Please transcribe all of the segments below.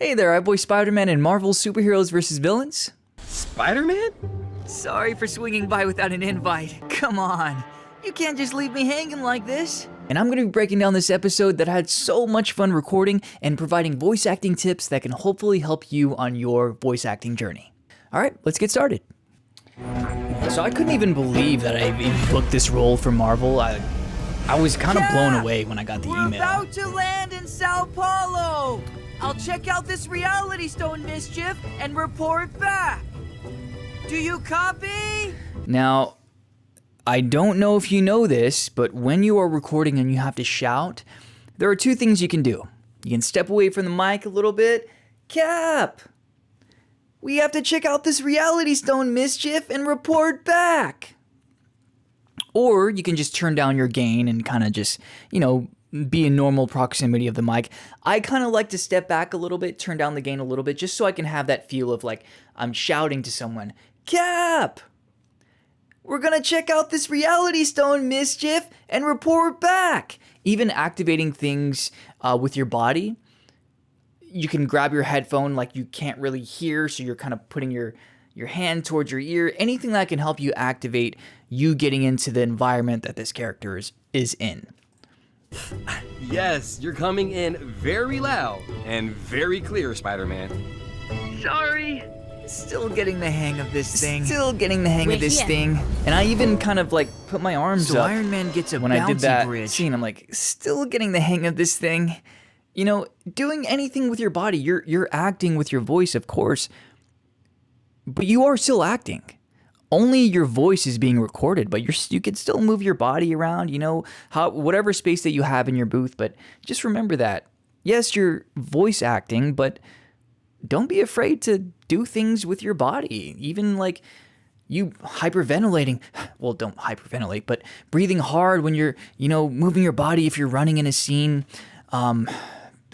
Hey there, I voice Spider-Man in Marvel's Superheroes vs. Villains. Spider-Man? Sorry for swinging by without an invite. Come on. You can't just leave me hanging like this. And I'm going to be breaking down this episode that I had so much fun recording and providing voice acting tips that can hopefully help you on your voice acting journey. All right, let's get started. So I couldn't even believe that I even booked this role for Marvel. I was kind of blown away when I got the We're email. about to land in Sao Paulo. I'll check out this reality stone mischief and report back. Do you copy? Now, I don't know if you know this, but when you are recording and you have to shout, there are two things you can do. You can step away from the mic a little bit. Cap! We have to check out this reality stone mischief and report back. Or you can just turn down your gain and kind of just, be in normal proximity of the mic. I kind of like to step back a little bit, turn down the gain a little bit, just so I can have that feel of like I'm shouting to someone. Cap! We're gonna check out this reality stone mischief and report back. Even activating things with your body. You can grab your headphone like you can't really hear, so you're kind of putting your hand towards your ear. Anything that can help you activate you getting into the environment that this character is in. Yes, you're coming in very loud and very clear, Spider-Man. Sorry. Still getting the hang of this thing. Thing. And I even kind of like put my arms So up. Iron Man gets a When I did that bridge. scene, I'm like, still getting the hang of this thing. Doing anything with your body, you're acting with your voice, of course, but you are still acting. Only your voice is being recorded, but you can still move your body around, whatever space that you have in your booth. But just remember that, yes, you're voice acting, but don't be afraid to do things with your body. Even like you hyperventilating. Well, don't hyperventilate, but breathing hard when you're, moving your body if you're running in a scene. I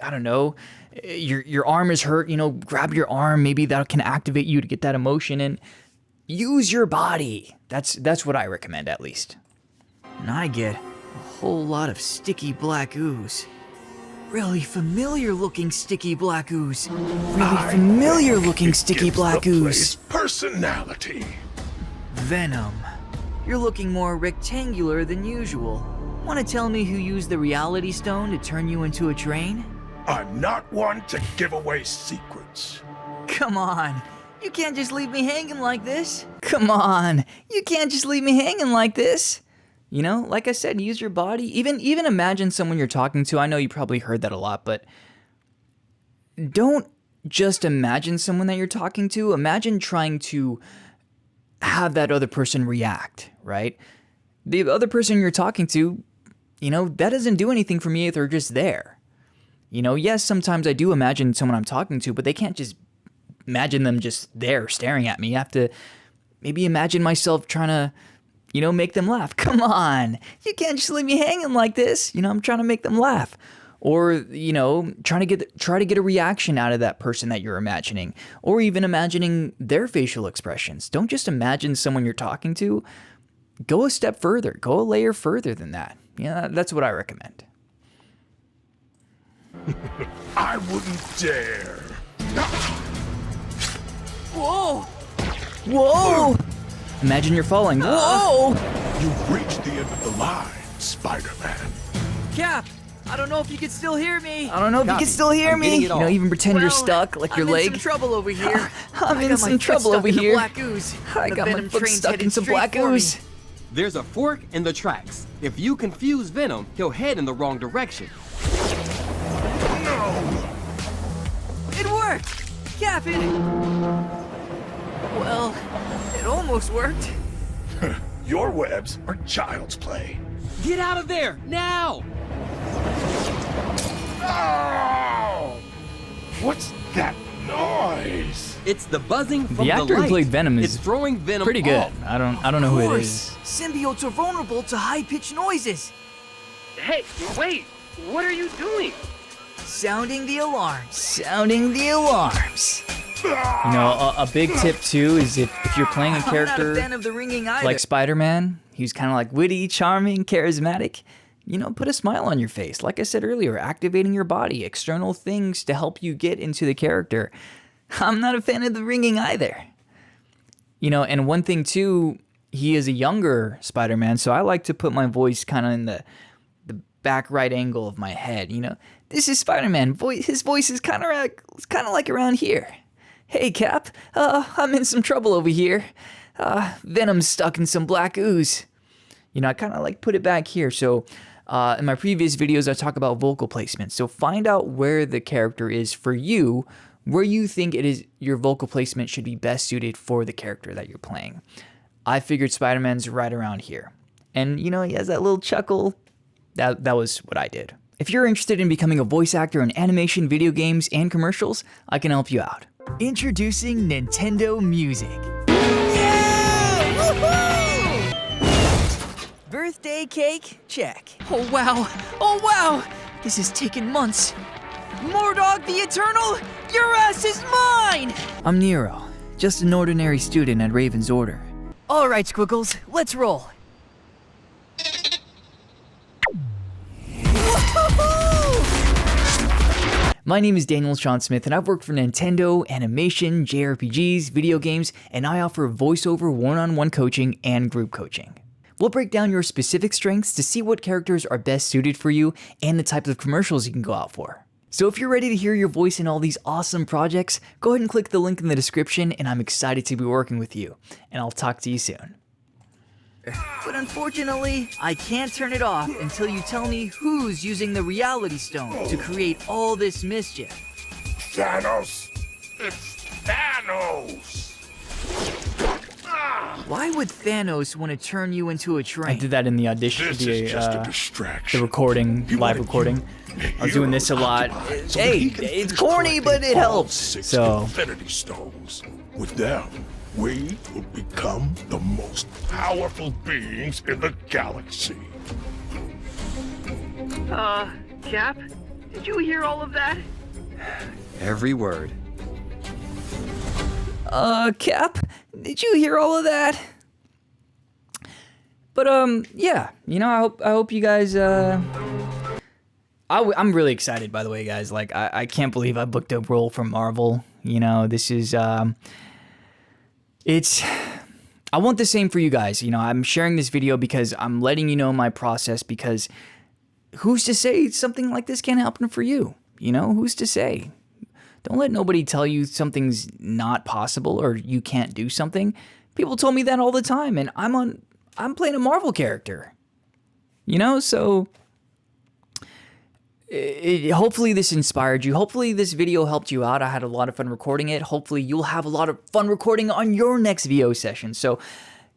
don't know. Your arm is hurt, grab your arm. Maybe that can activate you to get that emotion in. Use your body. That's what I recommend, at least. And I get a whole lot of sticky black ooze. Really familiar looking sticky black ooze. Personality. Venom. You're looking more rectangular than usual. Want to tell me who used the reality stone to turn you into a train? I'm not one to give away secrets. Come on. You can't just leave me hanging like this. Like I said, use your body. Even imagine someone you're talking to. I know you probably heard that a lot, but don't just imagine someone that you're talking to. Imagine trying to have that other person react, right? The other person you're talking to, that doesn't do anything for me if they're just there. Yes, sometimes I do imagine someone I'm talking to, but they can't just imagine them just there staring at me. I have to maybe imagine myself trying to, make them laugh. Come on. You can't just leave me hanging like this. I'm trying to make them laugh. Or, try to get a reaction out of that person that you're imagining. Or even imagining their facial expressions. Don't just imagine someone you're talking to. Go a step further. Go a layer further than that. That's what I recommend. I wouldn't dare. Whoa! Imagine you're falling. Whoa! You've reached the end of the line, Spider-Man. Cap, I don't know if you can still hear me. I don't know if you can still hear I'm me. getting it all. Even pretend you're Well, stuck, like your I'm leg. in some trouble over here. I'm I in got some my foot trouble stuck over in the here. black ooze. I The got my Venom foot train's stuck in headed some straight black for me. ooze. There's a fork in the tracks. If you confuse Venom, he'll head in the wrong direction. No! It worked. Cap, well, it almost worked. Your webs are child's play. Get out of there, now! Oh! What's that noise? It's the buzzing from The actor who light. played Venom is It's throwing Venom pretty good. off. I don't know who it is. Symbiotes are vulnerable to high-pitched noises. Hey, wait! What are you doing? Sounding the alarms. Sounding the alarms. A big tip too is if you're playing a I'm not a character fan of the ringing either. like Spider-Man, he's kind of like witty, charming, charismatic. put a smile on your face. Like I said earlier, activating your body, external things to help you get into the character. I'm not a fan of the ringing either. And one thing too, he is a younger Spider-Man, so I like to put my voice kind of in the back right angle of my head. This is Spider-Man. His voice is kind of like around here. Hey, Cap. I'm in some trouble over here. Venom's stuck in some black ooze. I kind of like put it back here. So in my previous videos, I talk about vocal placement. So find out where the character is for you, where you think it is your vocal placement should be best suited for the character that you're playing. I figured Spider-Man's right around here. And, he has that little chuckle. That was what I did. If you're interested in becoming a voice actor in animation, video games, and commercials, I can help you out. Introducing Nintendo Music. Yeah! Woohoo! Birthday cake? Check. Oh, wow. Oh, wow. This has taken months. Mordog the Eternal, your ass is mine! I'm Nero, just an ordinary student at Raven's Order. All right, Squiggles, let's roll. My name is Daniel Sean Smith, and I've worked for Nintendo, animation, JRPGs, video games, and I offer voiceover one-on-one coaching and group coaching. We'll break down your specific strengths to see what characters are best suited for you and the types of commercials you can go out for. So if you're ready to hear your voice in all these awesome projects, go ahead and click the link in the description, and I'm excited to be working with you. And I'll talk to you soon. But unfortunately, I can't turn it off until you tell me who's using the Reality Stone to create all this mischief. Thanos! It's Thanos! Why would Thanos want to turn you into a train? I did that in the audition, This is just a distraction. the recording, He live wanted recording. you, I was doing this a lot. occupied so that Hey, he can it's finish corny, but collecting it all helps. 6 So, Infinity Stones. With them, we will become the most powerful beings in the galaxy. Cap, did you hear all of that? Every word. Cap, did you hear all of that? But, yeah, I hope you guys, I'm really excited, by the way, guys. Like, I can't believe I booked a role from Marvel. This is, I want the same for you guys. I'm sharing this video because I'm letting you know my process, because who's to say something like this can't happen for you? Who's to say? Don't let nobody tell you something's not possible or you can't do something. People told me that all the time, and I'm playing a Marvel character. So hopefully this inspired you. Hopefully this video helped you out. I had a lot of fun recording it. Hopefully you'll have a lot of fun recording on your next VO session. So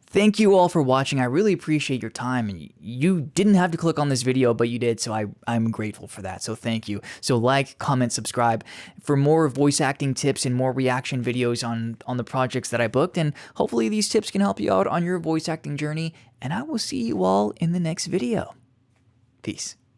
thank you all for watching. I really appreciate your time, and you didn't have to click on this video, but you did, so I'm grateful for that. So thank you. So like, comment, subscribe for more voice acting tips and more reaction videos on the projects that I booked, and hopefully these tips can help you out on your voice acting journey, and I will see you all in the next video. Peace.